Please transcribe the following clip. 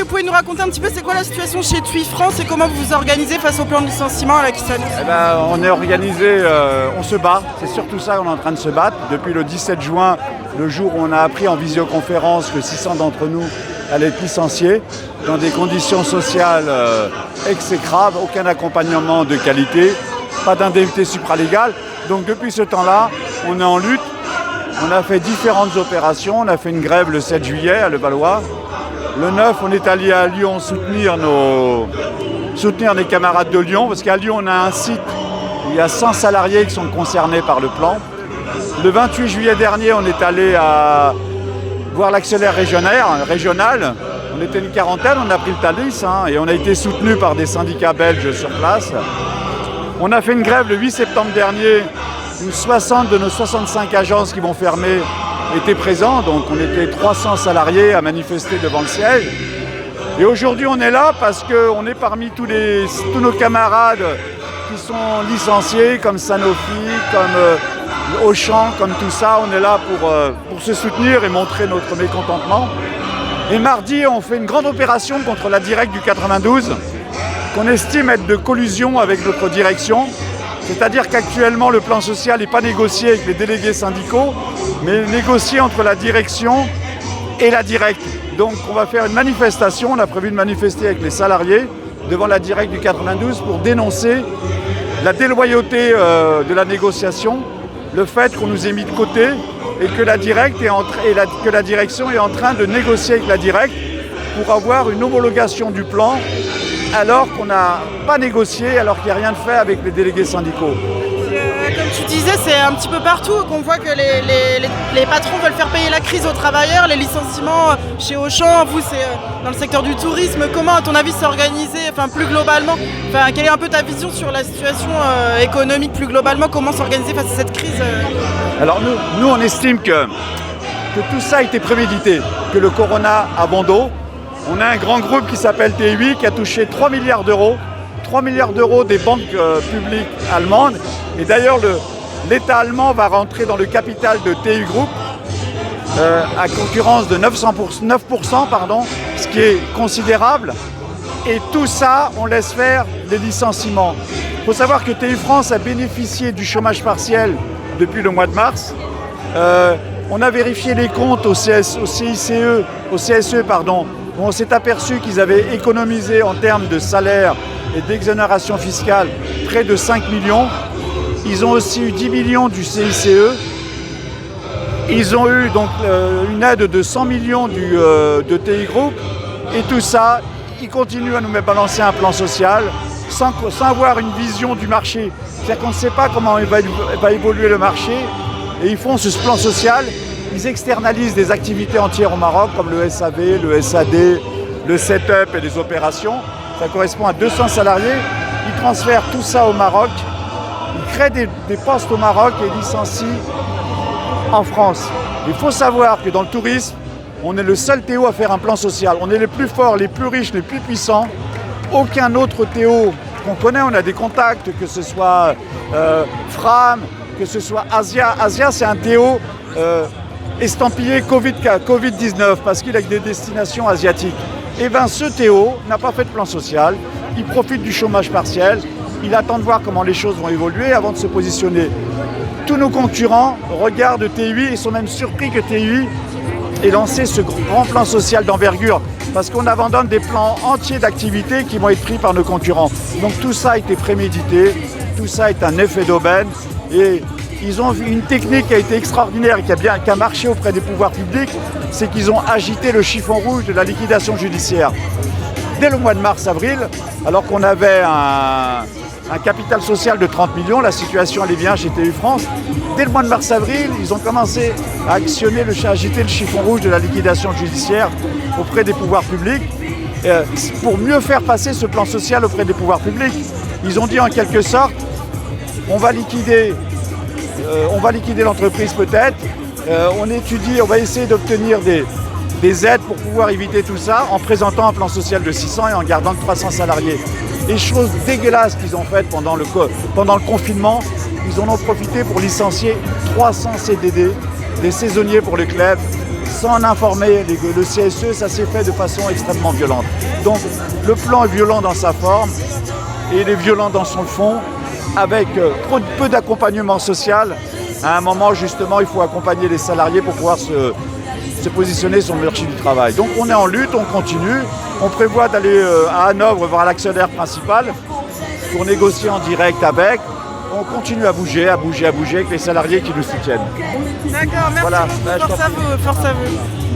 vous pouvez nous raconter un petit peu c'est quoi la situation chez TUI France et comment vous vous organisez face au plan de licenciement là, qui s'annonce? On est organisé, on se bat, c'est surtout ça qu'on est en train de se battre. Depuis le 17 juin, le jour où on a appris en visioconférence que 600 d'entre nous allaient être licenciés dans des conditions sociales exécrables, aucun accompagnement de qualité, pas d'indemnité supralégale. Donc depuis ce temps-là, on est en lutte. On a fait différentes opérations. On a fait une grève le 7 juillet à Levallois. Le 9, on est allé à Lyon soutenir les camarades de Lyon, parce qu'à Lyon, on a un site où il y a 100 salariés qui sont concernés par le plan. Le 28 juillet dernier, on est allé voir l'accélère régional. On était une quarantaine, on a pris le Thalys et on a été soutenu par des syndicats belges sur place. On a fait une grève le 8 septembre dernier où 60 de nos 65 agences qui vont fermer étaient présents. Donc on était 300 salariés à manifester devant le siège. Et aujourd'hui on est là parce qu'on est parmi tous nos camarades qui sont licenciés comme Sanofi, comme Auchan, comme tout ça. On est là pour se soutenir et montrer notre mécontentement. Et mardi on fait une grande opération contre la Direct du 92 qu'on estime être de collusion avec notre direction. C'est-à-dire qu'actuellement, le plan social n'est pas négocié avec les délégués syndicaux, mais négocié entre la direction et la Direct. Donc on va faire une manifestation, on a prévu de manifester avec les salariés devant la Direct du 92 pour dénoncer la déloyauté de la négociation, le fait qu'on nous ait mis de côté et que la direction est en train de négocier avec la Direct pour avoir une homologation du plan alors qu'on n'a pas négocié, alors qu'il n'y a rien de fait avec les délégués syndicaux. Comme tu disais, c'est un petit peu partout qu'on voit que les patrons veulent faire payer la crise aux travailleurs, les licenciements chez Auchan, vous c'est dans le secteur du tourisme. Comment à ton avis c'est organisé, plus globalement, quelle est un peu ta vision sur la situation économique plus globalement, comment s'organiser face à cette crise Alors nous on estime que tout ça a été prémédité, que le corona a bon dos. On a un grand groupe qui s'appelle TUI qui a touché 3 milliards d'euros. 3 milliards d'euros des banques publiques allemandes. Et d'ailleurs, l'État allemand va rentrer dans le capital de TUI Group à concurrence de 9%, ce qui est considérable. Et tout ça, on laisse faire les licenciements. Il faut savoir que TUI France a bénéficié du chômage partiel depuis le mois de mars. On a vérifié les comptes au CSE, où on s'est aperçu qu'ils avaient économisé en termes de salaire et d'exonération fiscale près de 5 millions. Ils ont aussi eu 10 millions du CICE. Ils ont eu donc une aide de 100 millions de TUI Group. Et tout ça, ils continuent à nous balancer un plan social sans avoir une vision du marché. C'est-à-dire qu'on ne sait pas comment va évoluer le marché. Et ils font ce plan social. Ils externalisent des activités entières au Maroc, comme le SAV, le SAD, le setup et les opérations. Ça correspond à 200 salariés. Ils transfèrent tout ça au Maroc. Ils créent des postes au Maroc et licencient en France. Il faut savoir que dans le tourisme, on est le seul Théo à faire un plan social. On est les plus forts, les plus riches, les plus puissants. Aucun autre Théo qu'on connaît, on a des contacts, que ce soit Fram, que ce soit Asia. Asia, c'est un Théo estampillé Covid-19 parce qu'il a des destinations asiatiques. Et bien ce Théo n'a pas fait de plan social, il profite du chômage partiel, il attend de voir comment les choses vont évoluer avant de se positionner. Tous nos concurrents regardent TUI et sont même surpris que TUI ait lancé ce grand plan social d'envergure parce qu'on abandonne des plans entiers d'activités qui vont être pris par nos concurrents. Donc tout ça a été prémédité, tout ça est un effet d'aubaine et ils ont vu une technique qui a été extraordinaire et qui a marché auprès des pouvoirs publics, c'est qu'ils ont agité le chiffon rouge de la liquidation judiciaire. Dès le mois de mars-avril, alors qu'on avait un capital social de 30 millions, la situation allait bien chez TUI France. Dès le mois de mars-avril, ils ont commencé à agiter le chiffon rouge de la liquidation judiciaire auprès des pouvoirs publics pour mieux faire passer ce plan social auprès des pouvoirs publics. Ils ont dit en quelque sorte, on va liquider l'entreprise peut-être, on va essayer d'obtenir des aides pour pouvoir éviter tout ça en présentant un plan social de 600 et en gardant 300 salariés. Et chose dégueulasse qu'ils ont faite pendant le confinement, ils en ont profité pour licencier 300 CDD, des saisonniers pour le club, sans en informer le CSE, ça s'est fait de façon extrêmement violente. Donc le plan est violent dans sa forme et il est violent dans son fond, avec peu d'accompagnement social. À un moment, justement, il faut accompagner les salariés pour pouvoir se positionner sur le marché du travail. Donc on est en lutte, on continue. On prévoit d'aller à Hanovre voir l'actionnaire principal pour négocier en direct avec. On continue à bouger avec les salariés qui nous soutiennent. D'accord, merci Voilà. beaucoup. Force à vous, force à vous.